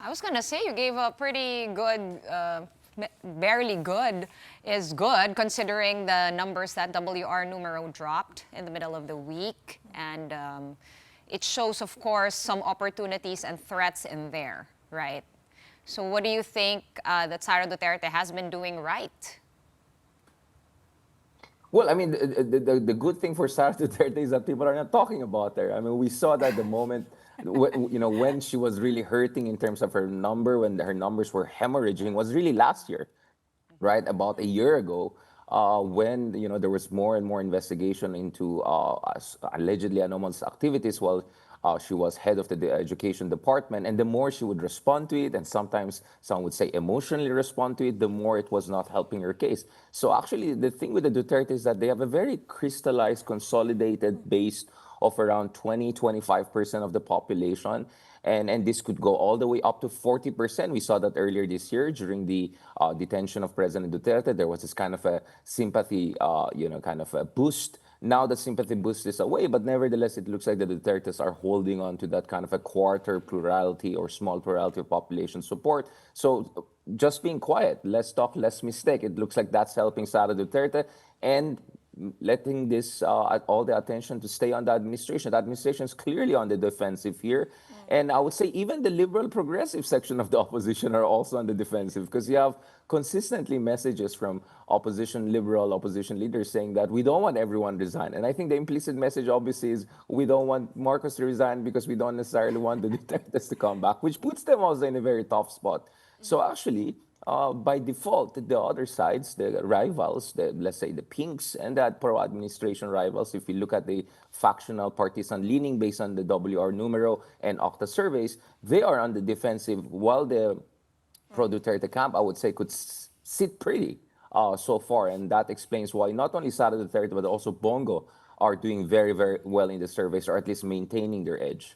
I was gonna say you gave a pretty good, barely good is good considering the numbers that WR numero dropped in the middle of the week, and it shows, of course, some opportunities and threats in there, right? So, what do you think that Sara Duterte has been doing right? Well, I mean, the good thing for Sara Duterte is that people are not talking about her. I mean, we saw that the moment, when she was really hurting in terms of her number, when her numbers were hemorrhaging, was really last year, right? About a year ago, when there was more and more investigation into allegedly anomalous activities while she was head of the education department, and the more she would respond to it, and sometimes some would say emotionally respond to it, the more it was not helping her case. So actually, the thing with the Duterte is that they have a very crystallized, consolidated base of around 20-25% of the population. And this could go all the way up to 40%. We saw that earlier this year during the detention of President Duterte. There was this kind of a sympathy, kind of a boost. Now the sympathy boost is away, but nevertheless, it looks like the Dutertes are holding on to that kind of a quarter plurality or small plurality of population support. So just being quiet, less talk, less mistake. It looks like that's helping Sara Duterte and letting this all the attention to stay on the administration. The administration is clearly on the defensive here. And I would say even the liberal progressive section of the opposition are also on the defensive, because you have consistently messages from liberal opposition leaders saying that we don't want everyone to resign. And I think the implicit message obviously is we don't want Marcos to resign because we don't necessarily want the Dutertes to come back, which puts them also in a very tough spot. So actually, by default, the other sides, the rivals, let's say the Pinks and the pro-administration rivals, if we look at the factional partisan leaning based on the WR numero and Octa surveys, they are on the defensive, while the pro-Duterte camp, I would say, could sit pretty so far. And that explains why not only Sara Duterte, but also Bongo are doing very, very well in the surveys, or at least maintaining their edge.